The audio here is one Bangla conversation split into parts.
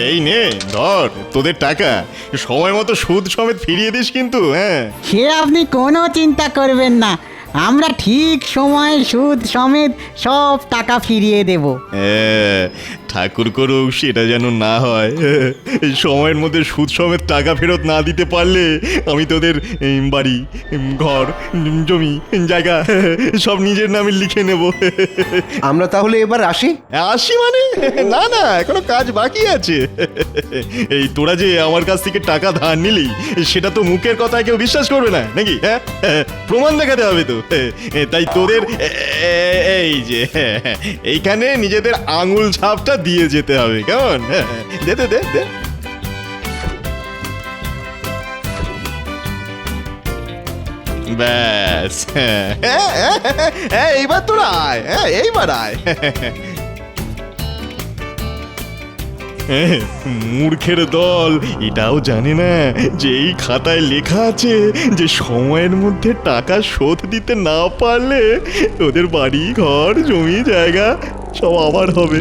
এই নে ধর তোদের টাকা, সময় মতো সুদ সমেত ফিরিয়ে দিস কিন্তু। হ্যাঁ, সে আপনি কোনো চিন্তা করবেন না, আমরা ঠিক সময়ে সুদ সমেত সব টাকা ফিরিয়ে দেব। ঠাকুর করুক সেটা যেন না হয়। এই সময়ের মধ্যে সুদ সমেত টাকা ফেরত না দিতে পারলে আমি তোদের বাড়ি, ঘর, জমি, জায়গা সব নিজের নামে লিখে নেব। আমরা তাহলে এবার আসি। আসি মানে? না না, এখনো কাজ বাকি আছে। এই তোরা যে আমার কাছ থেকে টাকা ধার নিলি, সেটা তো মুখের কথা কেউ বিশ্বাস করবে না নাকি? হ্যাঁ, প্রমাণ দেখাতে হবে তো। তাই তোদের এই যে এইখানে নিজেদের আঙুল ছাপটা দিয়ে যেতে হবে, কেমন? দে দে দে দে। ব্যাস, এইবার তোরা আয়, এইবার আয়। মূর্খের দল এটাও জানে না যে এই খাতায় লেখা আছে যে সময়ের মধ্যে টাকা শোধ দিতে না পারলে ওদের বাড়ি, ঘর, জমি, জায়গা সব আবার হবে।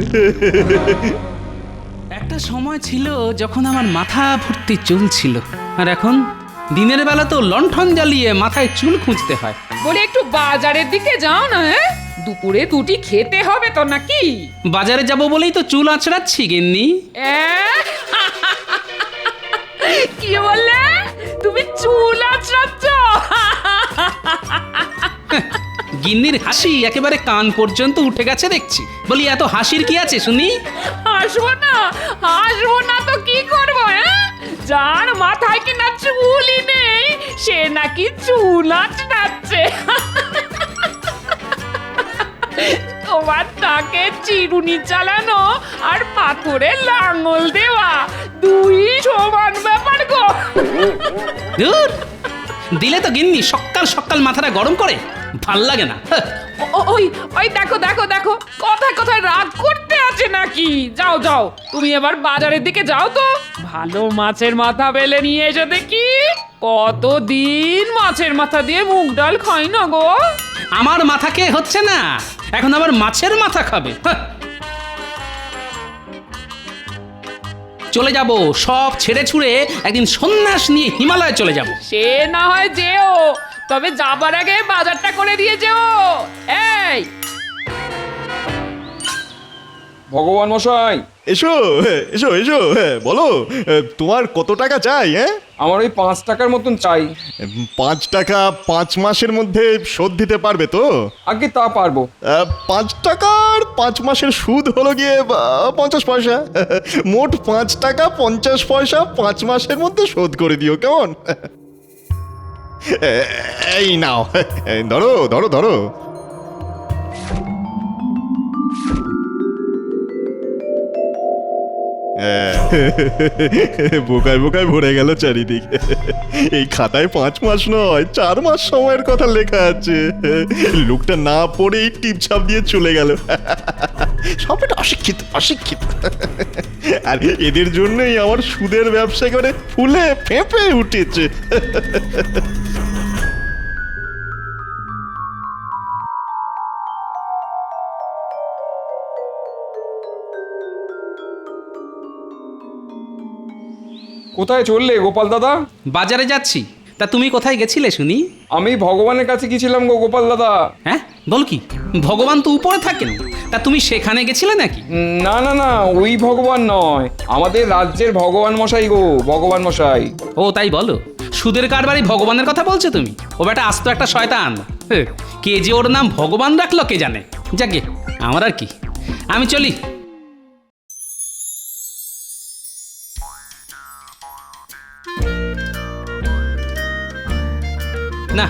একটা সময় ছিল যখন আমার মাথা ভর্তি চুল ছিল, আর এখন দিনের বেলা তো লণ্ঠন জ্বালিয়ে মাথায় চুল খুঁজতে হয়। বলে একটু বাজারের দিকে যাও না। হ্যাঁ, দুপুরে দুটি খেতে হবে তো নাকি? বাজারে যাব বলেই তো চুল আঁচড়াচ্ছি গিন্নি। কি বললে? তুমি চুল আঁচড়াচ্ছ? গিন্নির হাসি একেবারে কান পর্যন্ত উঠে গেছে দেখছি। বলি এত হাসির কি আছে শুনি? হাসবো না তো কি করবো? যার মাথায় কিনা চুলই নেই সে নাকি চুল আঁচড়াচ্ছে। তোমার তাকে চিরুনি চালানো আর পাথরে লাঙল দেওয়া দুই সমান ব্যাপার গো। ধুর, দিলে তো গিন্নি সকাল সকাল মাথাটা গরম করে, ভাল লাগে না। ওই ওই দেখো দেখো দেখো, কথায় কথায় রাগ করতে আছে নাকি? যাও যাও, তুমি এবার বাজারের দিকে যাও তো, ভালো মাছের মাথা বেলে নিয়ে এসো দেখি। কতদিন মাছের মাথা দিয়ে মুগ ডাল খাই না গো। আমার মাথা কে হচ্ছে না, এখন আবার মাছের মাথা খাবে। চলে যাব, সব ছেড়ে ছুড়ে একদিন সন্ন্যাস নিয়ে হিমালয়ে চলে যাব। সে না হয় যেও, তবে যাবার আগে বাজারটা করে দিয়ে যেও। এই ভগবান মশাই, এসো এসো এসো, বলো তোমার কত টাকা চাই? হ্যাঁ, আমার ওই 5 টাকার মতন চাই। 5 টাকা 5 মাসের মধ্যে শোধ দিতে পারবে তো? আগে তা পারবো। 5 টাকার 5 মাসের সুদ হলো গিয়ে 50 পয়সা। মোট 5 টাকা 50 পয়সা 5 মাসের মধ্যে শোধ করে দিও, কেমন? এই নাও, ধরো ধরো ধরো। বোকায় বোকায় ভরে গেল চারিদিকে। এই খাতায় 5 মাস নয় 4 মাস সময়ের কথা লেখা আছে। লোকটা না পড়েই টিপছাপ দিয়ে চলে গেল। সব এটা অশিক্ষিত অশিক্ষিত। আর এদের জন্যই আমার সুদের ব্যবসা করে ফুলে ফেঁপে উঠেছে। কোথায় চললে গোপাল দাদা? বাজারে যাচ্ছি। তা তুমি কোথায় গেছিলে শুনি? আমি ভগবানের কাছে গেছিলাম গো গোপাল দাদা। হ্যাঁ, বল কি? ভগবান তো উপরে থাকেন, তা তুমি সেখানে গেছিলে নাকি? না না না, ওই ভগবান নয়, আমাদের রাজ্যের ভগবান মশাই গো, ভগবান মশাই। ও তাই বলো, সুদের কারবারি ভগবানের কথা বলছো তুমি? ও বেটা আস্ত একটা শয়তান। কে যে ওর নাম ভগবান রাখলো কে জানে। যাকে আমার আর কি, আমি চলি। না,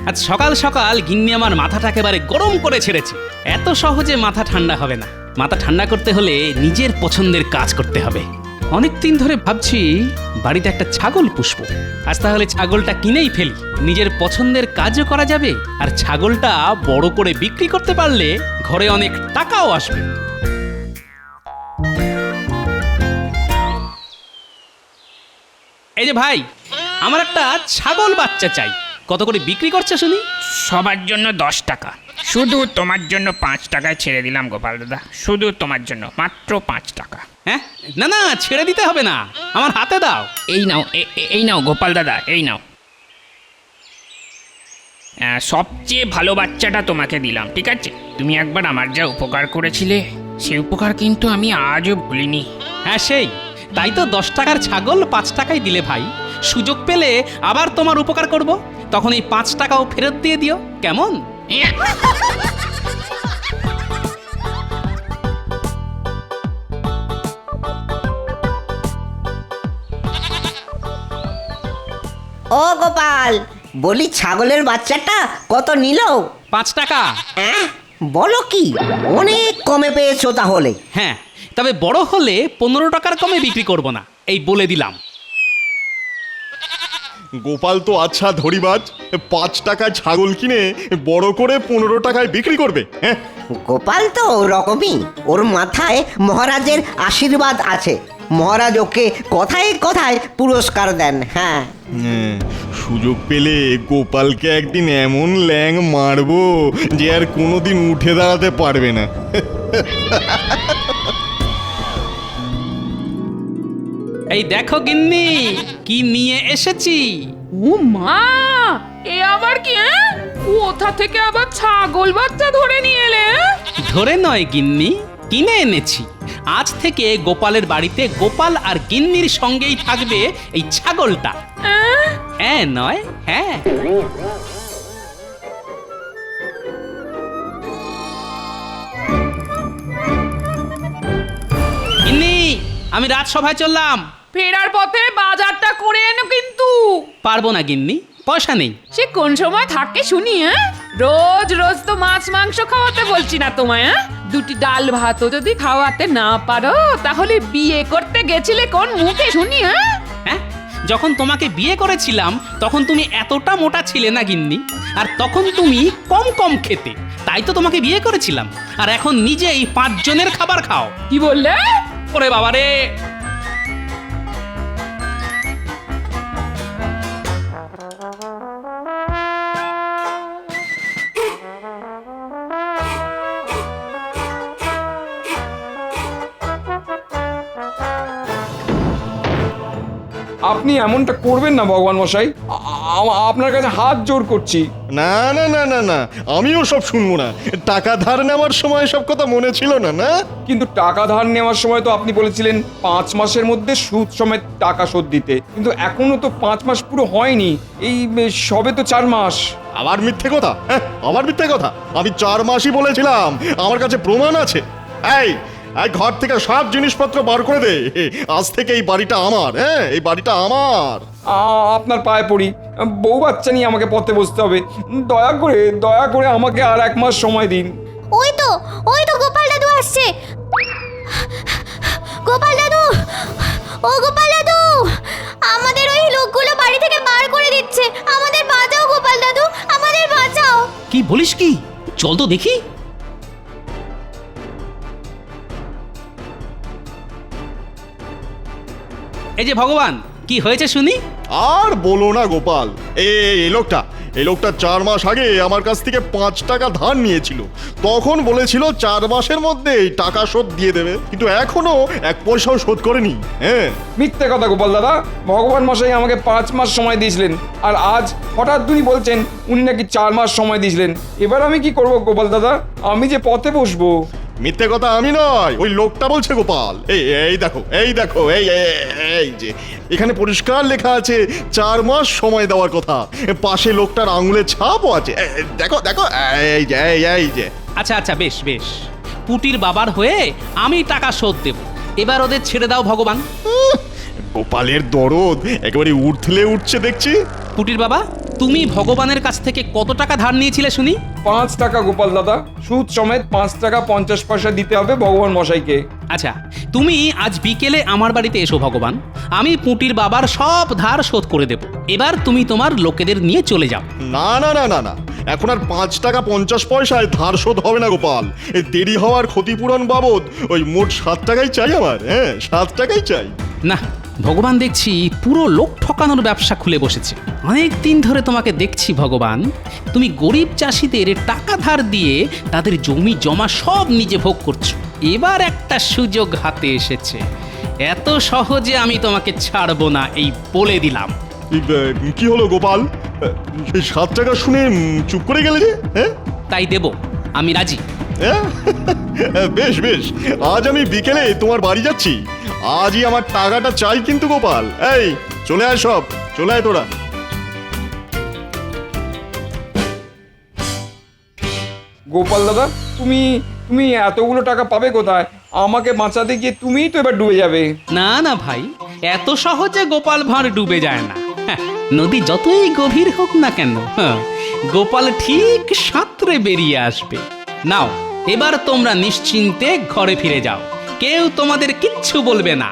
আজ সকাল সকাল গিন্নি আমার মাথাটা একেবারে গরম করে ছেড়েছে। এত সহজে মাথা ঠান্ডা হবে না। মাথা ঠান্ডা করতে হলে নিজের পছন্দের কাজ করতে হবে। অনেক দিন ধরে ভাবছি বাড়িতে একটা ছাগল পুষবো। আজ তাহলে ছাগলটা কিনেই ফেলি, নিজের পছন্দের কাজও করা যাবে, আর ছাগলটা বড় করে বিক্রি করতে পারলে ঘরে অনেক টাকাও আসবে। এই যে ভাই, আমার একটা ছাগল বাচ্চা চাই। কত করে বিক্রি করছে শুনি? সবার জন্য 10 টাকা, শুধু তোমার জন্য 5 টাকায় ছেড়ে দিলাম গোপাল দাদা। শুধু তোমার জন্য মাত্র 5 টাকা। হ্যাঁ না না, ছেড়ে দিতে হবে না, আমার হাতে দাও। এই নাও এই নাও গোপাল দাদা, এই নাও। সবচেয়ে ভালো বাচ্চাটা তোমাকে দিলাম, ঠিক আছে? তুমি একবার আমার যা উপকার করেছিলে, সে উপকার কিন্তু আমি আজও ভুলিনি। হ্যাঁ সেই, তাই তো 10 টাকার ছাগল 5 টাকায় দিলে ভাই। সুযোগ পেলে আবার তোমার উপকার করব, তখন এই 5 টাকাও ফেরত দিয়ে দিও, কেমন? ও গোপাল, বলি ছাগলের বাচ্চাটা কত নিল? 5 টাকা। বলো কি, অনেক কমে পেয়েছো তাহলে। হ্যাঁ, তবে বড় হলে 15 টাকার কমে বিক্রি করব না, এই বলে দিলাম। গোপাল তো আচ্ছা ধরিবাজ, 5 টাকায় ছাগল কিনে বড় করে 15 টাকায় বিক্রি করবে। হ্যাঁ, গোপাল তো ওরকমই, ওর মাথায় মহারাজের আশীর্বাদ আছে। মহারাজ ওকে কথায় কথায় পুরস্কার দেন। হ্যাঁ, সুযোগ পেলে গোপালকে একদিন এমন ল্যাং মারবো যে আর কোনোদিন উঠে দাঁড়াতে পারবে না। এই দেখো গিন্নি, কি নিয়ে এসেছি। ও মা, এ আবার কি? কোথা থেকে আবার ছাগল বাচ্চা ধরে নিয়ে এলে? ধরে নয় গিন্নি, কিনে এনেছি। আজ থেকে গোপালের বাড়িতে গোপাল আর গিন্নির সঙ্গেই থাকবে এই ছাগলটা। হ্যাঁ নয়, হ্যাঁ। গিন্নি, আমি রাজসভায় চললাম। ফেরার পথে বাজারটা করে এনো কিন্তু। পারবো না গিন্নি, পয়সা নেই। সে কোন সময় থাকে শুনি? রোজ রোজ তো মাছ মাংস খাওয়াতে বলছি না তোমায়। দুটি ডাল ভাতও যদি খাওয়াতে না পারো, তাহলে বিয়ে করতে গেছিলে কোন মুখে শুনি? হ্যাঁ, যখন তোমাকে বিয়ে করেছিলাম তখন তুমি এতটা মোটা ছিলে না গিন্নি, আর তখন তুমি কম কম খেতে, তাই তো তোমাকে বিয়ে করেছিলাম। আর এখন নিজেই 5 জনের খাবার খাও। কি বললে? ওরে বাবা রে! আপনি এমনটা করবেন না ভগবান মশাই, আপনার কাছে হাত জোর করছি। না না না না না, আমিও সব শুনবো না। টাকা ধার নেওয়ার সময় সব কথা মনে ছিল না? না, কিন্তু টাকা ধার নেওয়ার সময় তো আপনি বলেছিলেন 5 মাসের মধ্যে সুদ সমেত টাকা শোধ দিতে, কিন্তু এখনো তো 5 মাস পুরো হয়নি, এই সবে তো 4 মাস। আবার মিথ্যে কথা? হ্যাঁ, আবার মিথ্যে কথা। আমি 4 মাসই বলেছিলাম, আমার কাছে প্রমাণ আছে। এই ঘর থেকে সব জিনিসপত্র বার করে দে, আজ থেকে এই বাড়িটা আমার। হ্যাঁ, এই বাড়িটা আমার। আপনার পায়ে পড়ি, বউ বাচ্চা নিয়ে আমাকে পথে বসতে হবে, দয়া করে আমাকে আর 1 মাস সময় দিন। ওই তো গোপাল দাদু আসছে। গোপাল দাদু, ও গোপাল দাদু, আমাদের ওই লোকগুলো বাড়ি থেকে বার করে দিচ্ছে। আমাদের বাঁচাও গোপাল দাদু, আমাদের বাঁচাও। কি বলিস কি? চল তো দেখি। এই যে ভগবান, কি হয়েছে শুনি। আর বলো না গোপাল, এই লোকটা 4 মাস আগে আমার কাছ থেকে 5 টাকা ধার নিয়েছিল। তখন বলেছিল 4 মাসের মধ্যে এই টাকা শোধ দিয়ে দেবে, কিন্তু এখনো 1 পয়সাও শোধ করেনি। হ্যাঁ, মিথ্যে কথা গোপাল দাদা, ভগবান মশাই আমাকে 5 মাস সময় দিয়েছিলেন, আর আজ হঠাৎ উনি বলছেন উনি নাকি 4 মাস সময় দিয়েছিলেন। এবার আমি কি করব গোপাল দাদা? আমি যে পথে বসবো। মিথ্যে কথা আমি নয়, ওই লোকটা বলছে গোপাল। এই দেখো এই যে এখানে পরিষ্কার লেখা আছে 4 মাস সময় দেওয়ার কথা। পাশে লোকটার আঙুলের ছাপও আছে। দেখো এই যে। আচ্ছা বেশ বেশ, পুটির বাবার হয়ে আমি টাকা শোধ দেব। এবার ওদের ছেড়ে দাও ভগবান। গোপালের দরদ একেবারে উঠছে দেখছি। পুটির বাবা, তুমি ভগবানের কাছ থেকে কত টাকা ধার নিয়েছিলে শুনি? 5 টাকা গোপাল দাদা, সুদ সমেত 5 টাকা 50 পয়সা দিতে হবে ভগবান মশাইকে। আচ্ছা, তুমি আজ বিকেলে আমার বাড়িতে এসো ভগবান, আমি পুটির বাবার সব ধার শোধ করে দেব। এবার তুমি তোমার লোকেদের নিয়ে চলে যাও। না না না না না, এখন আর 5 টাকা 50 পয়সায় ধার শোধ হবে না গোপাল। এই দেরি হওয়ার ক্ষতিপূরণ বাবদ ওই মোট 7 টাকাই চাই আমার। হ্যাঁ, 7 টাকাই চাই। না, ভগবান দেখছি পুরো লোক ঠকানোর ব্যবসা খুলে বসেছে। অনেক দিন ধরে তোমাকে দেখছি ভগবান, তুমি গরিব চাষিদের টাকা ধার দিয়ে তাদের জমি জমা সব নিজে ভোগ করছো। এবার একটা সুযোগ হাতে এসেছে। এত সহজে আমি তোমাকে ছাড়বো না, এই বলে দিলাম। কি হলো গোপাল, এই 7 টাকা শুনে চুপ করে গেলে যে? হ্যাঁ তাই দেব, আমি রাজি। হ্যাঁ? বেশ বেশ, আজ আমি বিকেলে তোমার বাড়ি যাচ্ছি। আজই আমার টাকাটা চাই কিন্তু গোপাল। এই চলে আয়, সব চলে আয় তোরা। গোপাল দাদা, তুমি তুমি এতগুলো টাকা পাবে কোথায়? আমাকে বাঁচাতে গিয়ে তুমিই তো এবার ডুবে যাবে। না না ভাই, এত সহজে গোপাল ভাঁড় ডুবে যায় না। হ্যাঁ, নদী যতই গভীর হোক না কেন, গোপাল ঠিক সাঁতরে বেরিয়ে আসবে। নাও, এবার তোমরা নিশ্চিন্তে ঘরে ফিরে যাও, কেউ তোমাদের কিচ্ছু বলবে না।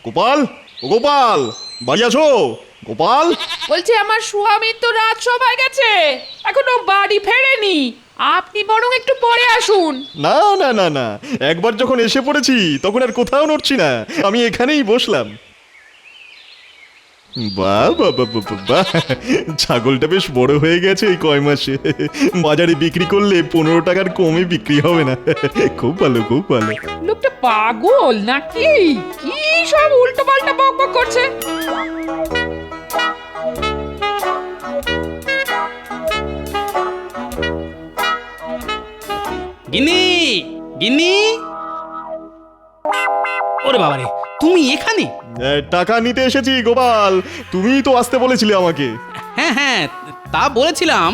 গোপাল, ও গোপাল, বাড়ি আছো? গোপাল, বলছি আমার স্বামী তো রাত সবাই গেছে, এখনো বাড়ি ফেরেনি। আপনি বরং একটু পরে আসুন। না না না না, একবার যখন এসে পড়েছি তখন আর কোথাও নড়ছি না, আমি এখানেই বসলাম। বাহ বাহ বাহ বাহ বাহ, ছাগলটা বেশ বড় হয়ে গেছে এই কয় মাসে। বাজারে বিক্রি করলে 15 টাকার কমে বিক্রি হবে না। খুব ভালো, খুব ভালো। লোকটা পাগল নাকি? কি সব উল্টো পাল্টা বকবক করছে। গিন্নি, গিন্নি, ওরে বাবারে, তুমি এখানে? টাকা নিতে এসেছি গোপাল, তুমিই তো আসতে বলেছিলে আমাকে। হ্যাঁ হ্যাঁ, তা বলেছিলাম,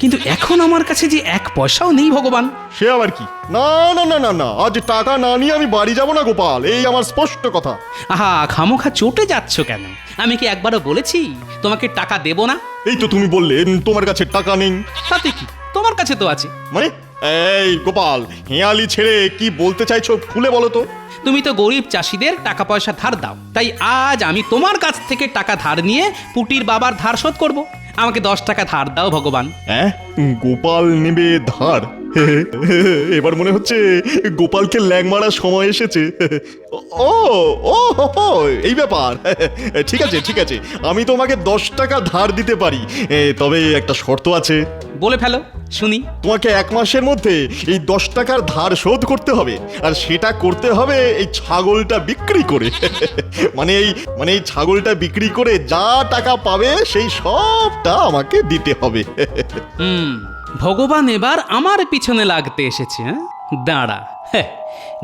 কিন্তু এখন আমার কাছে যে 1 পয়সাও নেই ভগবান। সে আবার কি? না না না না না, আজ টাকা না নিয়ে আমি বাড়ি যাব না গোপাল, এই আমার স্পষ্ট কথা। আহা, খামোখা চটে যাচ্ছ কেন? আমি কি একবারও বলেছি তোমাকে টাকা দেব না? এই তো তুমি বললে তোমার কাছে টাকা নেই। তাতে কি, তোমার কাছে তো আছে। মানে এই গোপাল, হেয়ালি ছেড়ে কি বলতে চাইছো খুলে বলো তো। তুমি তো গরিব চাষিদের টাকা পয়সা ধার দাও, তাই আজ আমি তোমার কাছ থেকে টাকা ধার নিয়ে পুটির বাবার ধার শোধ করব। আমাকে 10 টাকা ধার দাও ভগবান। হ্যাঁ, গোপাল নেবে ধার? এবার মনে হচ্ছে গোপালকে ল্যাং মারার সময় এসেছে। ও ও হো হো, এই ব্যাপার। ঠিক আছে ঠিক আছে, আমি তোমাকে 10 টাকা ধার দিতে পারি, তবে একটা শর্ত আছে। বলে ফেলো শুনি। তোমাকে 1 মাসের মধ্যে এই 10 টাকার ধার শোধ করতে হবে, আর সেটা করতে হবে এই ছাগলটা বিক্রি করে। মানে এই ছাগলটা বিক্রি করে যা টাকা পাবে সেই সবটা আমাকে দিতে হবে। ভগবান এবার আমার পিছনে লাগতে এসেছে। হ্যাঁ, দাঁড়া, হ্যাঁ,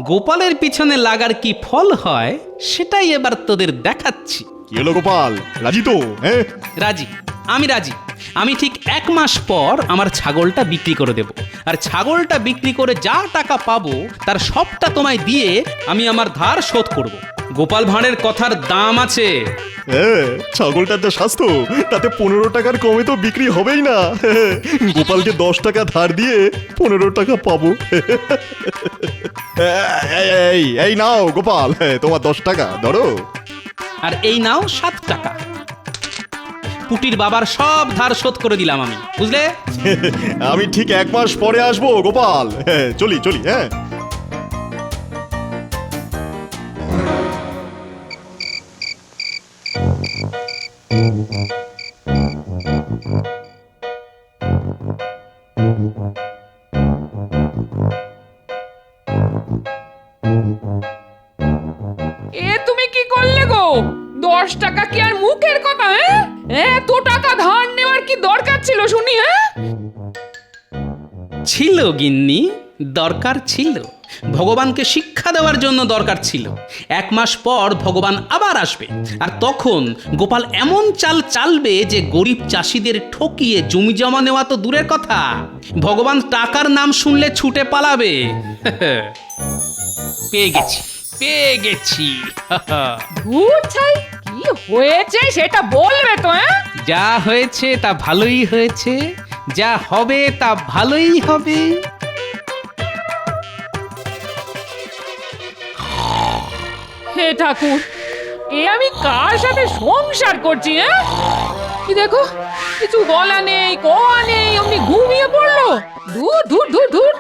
গোপালের পিছনে লাগার কি ফল হয় সেটাই এবার তোদের দেখাচ্ছি। কি হলো গোপাল, রাজি তো? হ্যাঁ রাজি, আমি রাজি। আমি ঠিক 1 মাস পর আমার ছাগলটা বিক্রি করে দেব, আর ছাগলটা বিক্রি করে যা টাকা পাবো তার সবটা তোমায় দিয়ে আমি আমার ধার শোধ করব। গোপাল ভাঁড়ের কথার দাম আছে। হ্যাঁ, ছাগলটার যা স্বাস্থ্য, তাতে 15 টাকার কমে তো বিক্রি হবেই না। গোপালকে 10 টাকা ধার দিয়ে 15 টাকা পাবো। এই এই নাও গোপাল, তোমার 10 টাকা ধরো। আর এই নাও 7 টাকা। পুটির বাবার সব ধার শোধ করে দিলাম আমি, বুঝলে? আমি ঠিক 1 মাস পরে আসবো গোপাল। চলি চলি। হ্যাঁ, এ তুমি কি করলে গো? 10 টাকা কি আর মুখের কথা? এত টাকা ধার নেওয়ার কি দরকার ছিল শুনি? ছিল গিন্নি, দরকার ছিল। ভগবানকে শিক্ষা দেওয়ার জন্য দরকার ছিল। 1 মাস পর ভগবান আবার আসবে, আর তখন গোপাল এমন চাল চালবে যে গরিব চাষিদের ঠকিয়ে জমি জমা নেওয়া তো দূরের কথা, ভগবান টাকার নাম শুনলে ছুটে পালাবে। পেয়ে গেছি, পেয়ে গেছি। ভূত ছাই, কি হয়েছে সেটা বলবে তো? যা হয়েছে তা ভালোই হয়েছে, যা হবে তা ভালোই হবে। হে ঠাকুর, এ আমি কার সাথে সংসার করছি? কি দেখো, কিছু বলা নেই, কোয়া নেই, অমনি ঘুমিয়ে পড়লো। দূর দূর দূর দূর।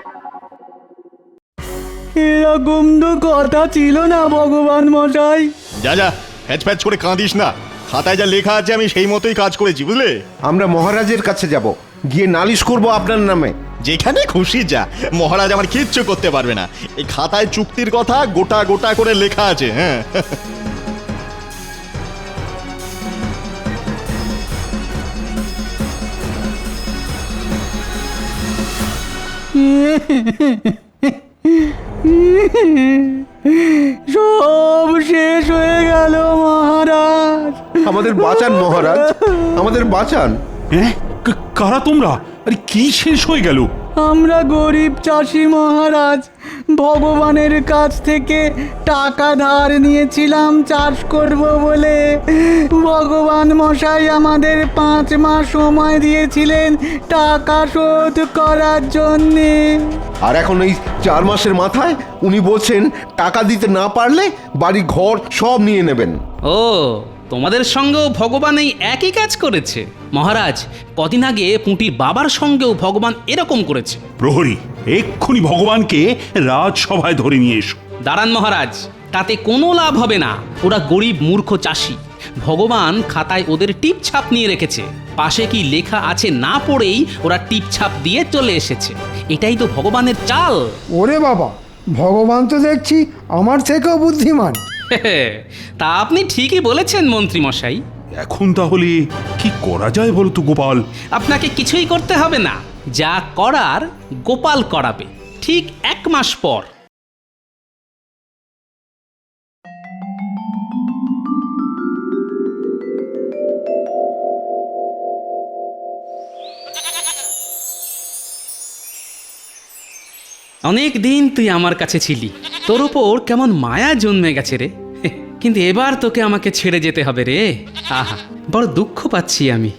এরকম তো কথা ছিল না ভগবান মশাই। যা যা, ফ্যাচ ফ্যাচ করে কাঁদিস না। খাতায় যা লেখা আছে আমি সেই মতোই কাজ করেছি, বুঝলে? আমরা মহারাজের কাছে যাব, গিয়ে নালিশ করব আপনার নামে। যেখানে খুশি যা, মহারাজ আমার কিচ্ছু করতে পারবে না। এই খাতায় চুক্তির কথা গোটা গোটা করে লেখা আছে। হ্যাঁ, সব শেষ হয়ে গেল মহারাজ। আমাদের বাঁচান মহারাজ, আমাদের বাঁচান। হ্যাঁ, কারা তোমরা? আরে কি শেষ হয়ে গেল? আমরা গরিব চাষি মহারাজ, ভগবানের কাছ থেকে টাকা ধার নিয়েছিলাম চাষ করব বলে। ভগবান মশাই আমাদের 5 মাস সময় দিয়েছিলেন টাকা শোধ করার জন্যে। আর এখন এই 4 মাসের মাথায় উনি বলছেন টাকা দিতে না পারলে বাড়ি ঘর সব নিয়ে নেবেন। ও, তোমাদের সঙ্গেও ভগবান এই একই কাজ করেছে। মহারাজ, কদিন আগে পুঁটির বাবার সঙ্গেও ভগবান এরকম করেছে। প্রহরী, এক্ষুনি ভগবানকে রাজসভায় ধরে নিয়ে এসো। দাঁড়ান মহারাজ, তাতে কোনো লাভ হবে না। ওরা গরিব মূর্খ চাষি। ভগবান খাতায় ওদের টিপ ছাপ নিয়ে রেখেছে। পাশে কি লেখা আছে না পড়েই ওরা টিপ ছাপ দিয়ে চলে এসেছে। এটাই তো ভগবানের চাল। ওরে বাবা, ভগবান তো দেখছি আমার থেকেও বুদ্ধিমান। তা আপনি ঠিকই বলেছেন মন্ত্রী মশাই। এখন তাহলে কি করা যায় বলো তো গোপাল? আপনাকে কিছুই করতে হবে না, যা করার গোপাল করাবে ঠিক 1 মাস পর। অনেক দিন তুই আমার কাছে ছিলি, তোর ওপর কেমন মায়া জন্মে গেছে রে। কিন্তু এবার তোকে আমাকে ছেড়ে যেতে হবে রে। আহা, বড় দুঃখ পাচ্ছি আমি।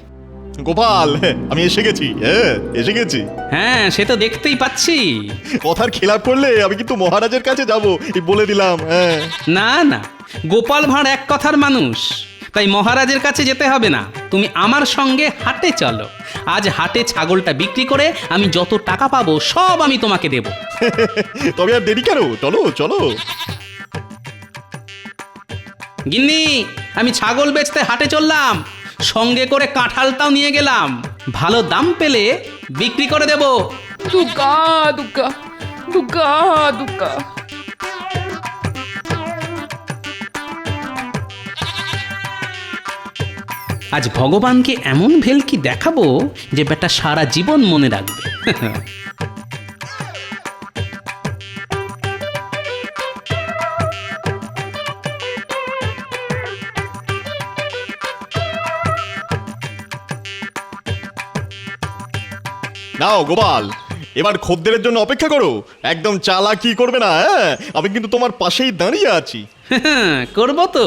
গোপাল, আমি এসে গেছি। হ্যাঁ, এসে গেছি। হ্যাঁ, সে তো দেখতেই পাচ্ছি। কথার খেলাপ করলে আমি কিন্তু মহারাজের কাছে যাব, বলে দিলাম। হ্যাঁ, না না, গোপাল ভাঁড় এক কথার মানুষ, তাই মহারাজের কাছে যেতে হবে না। তুমি আমার সঙ্গে হাটে চলো। আজ হাটে ছাগলটা বিক্রি করে আমি যত টাকা পাবো সব আমি তোমাকে দেব। তবে আর দেরি কেন? চলো চলো। গিন্নি, আমি ছাগল বেচতে হাটে চললাম, সঙ্গে করে কাঁঠালটাও নিয়ে গেলাম। ভালো দাম পেলে বিক্রি করে দেব। দুগ্গা দুগ্গা দুগ্গা দুগ্গা। আজ ভগবানকে এমন ভেলকি দেখাবো যে বেটা সারা জীবন মনে রাখবে। নাও গোপাল, এবার খদ্দেরের জন্য অপেক্ষা করো। একদম চালাকি করবে না। হ্যাঁ, আমি কিন্তু তোমার পাশেই দাঁড়িয়ে আছি। করব তো,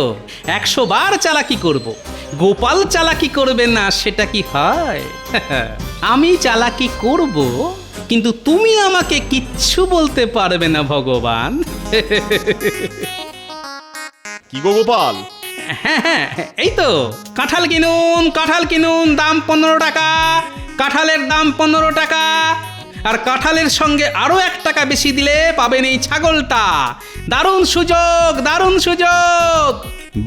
100 বার চালাকি করব। গোপাল চালাকি করবে না সেটা কি হয়? আমি চালাকি করব, কিন্তু তুমি আমাকে কিচ্ছু বলতে পারবে না ভগবান। কি গো গোপাল? হ্যাঁ, এই তো কাঁঠাল কিনুন, কাঁঠাল কিনুন, দাম 15 টাকা। কাঁঠালের দাম 15 টাকা। আর কাঁঠালের সঙ্গে আরো 1 টাকা বেশি দিলে পাবেন এই ছাগলটা। দারুণ সুযোগ, দারুণ সুযোগ।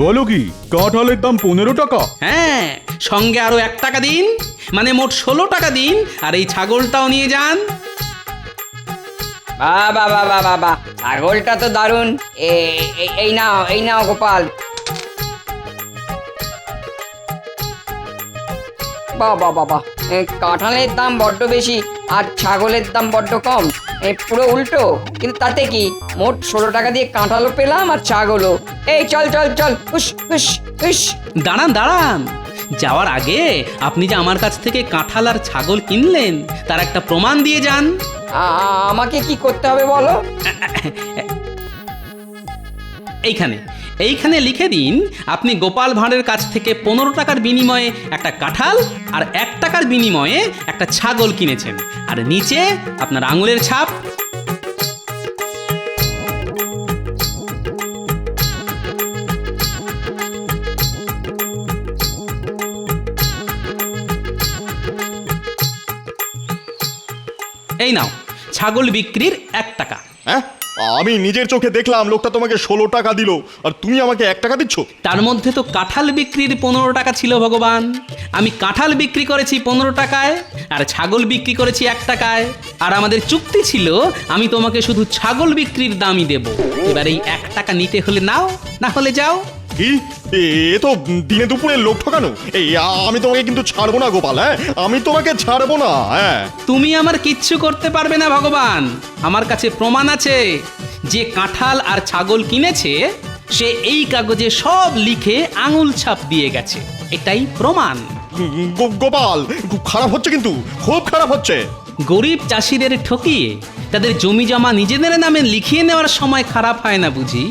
বলো কি, কাঁঠালের দাম 15 টাকা? হ্যাঁ, সঙ্গে আরো 1 টাকা দিন, মানে মোট 16 টাকা দিন, আর এই ছাগলটাও নিয়ে যান। বাবা বাবা বাবা, ছাগলটা তো দারুণ। এই নাও, এই নাও গোপাল। বাবা বাবা, কাঁঠালের দাম বড্ড বেশি আর ছাগলের দাম বড্ড কম। পুরো উল্টো, কিন্তু তাতে কি, মোট 16 টাকা দিয়ে কাঁঠালও পেলাম আর ছাগলও। এই চল চল চল, হুস হুস হুস। দাঁড়ান দাঁড়ান, যাওয়ার আগে আপনি যে আমার কাছ থেকে কাঁঠাল আর ছাগল কিনলেন তার একটা প্রমাণ দিয়ে যান। আমাকে কি করতে হবে বলো? এইখানে লিখে দিন আপনি গোপাল ভাঁড়ের কাছ থেকে 15 টাকার বিনিময়ে একটা কাঁঠাল আর 1 টাকার বিনিময়ে একটা ছাগল কিনেছেন, আর নিচে আপনার আঙুলের ছাপ। এই নাও ছাগল বিক্রির 1 টাকা। হ্যাঁ, আমি নিজের চোখে দেখলাম লোকটা তোমাকে 16 টাকা দিল আর তুমি আমাকে 1 টাকা দিচ্ছ। তার মধ্যে তো কাঁঠাল বিক্রির 15 টাকা ছিল ভগবান। আমি কাঁঠাল বিক্রি করেছি 15 টাকায় আর ছাগল বিক্রি করেছি 1 টাকায়। আর আমাদের চুক্তি ছিল আমি তোমাকে শুধু ছাগল বিক্রির দামই দেব। এবার এই 1 টাকা নিতে হলে নাও, না হলে যাও। কি এ তো দিনে দুপুরে লোক ঠকানো। এই আমি তোমাকে কিন্তু ছাড়বো না গোপাল, হ্যাঁ আমি তোমাকে ছাড়বো না। হ্যাঁ তুমি আমার কিচ্ছু করতে পারবে না ভগবান। আমার কাছে প্রমাণ আছে। যে কাঁঠাল আর ছাগল কিনেছে সে এই কাগজে সব লিখে আঙুল ছাপ দিয়ে গেছে। এটাই প্রমাণ। গোপাল খুব খারাপ হচ্ছে, কিন্তু খুব খারাপ হচ্ছে। গরিব চাষিদের ঠকিয়ে তাদের জমি জমা নিজেদের নামে লিখিয়ে নেওয়ার সময় খারাপ হয় না বুঝি?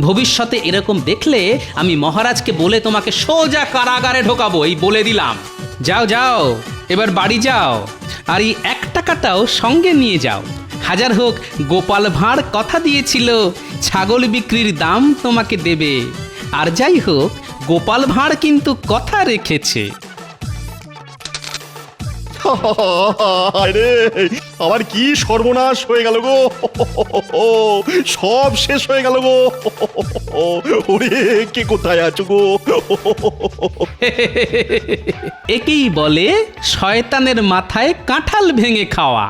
ভবিষ্যতে এরকম দেখলে আমি মহারাজকে বলে তোমাকে সোজা কারাগারে ঢোকাবো, এই বলে দিলাম। যাও যাও, এবার বাড়ি যাও। আর এই 1 টাকাটাও সঙ্গে নিয়ে যাও। হাজার হোক গোপাল ভাঁড় কথা দিয়েছিল ছাগল বিক্রির দাম তোমাকে দেবে। আর যাই হোক গোপাল ভাঁড় কিন্তু কথা রেখেছে। আরে আমার কি সর্বনাশ হয়ে গেল গো, সব শেষ হয়ে গেল গো। ওরে কে কোথায় আছো গো? একেই বলে শয়তানের মাথায় কাঁঠাল ভেঙে খাওয়া।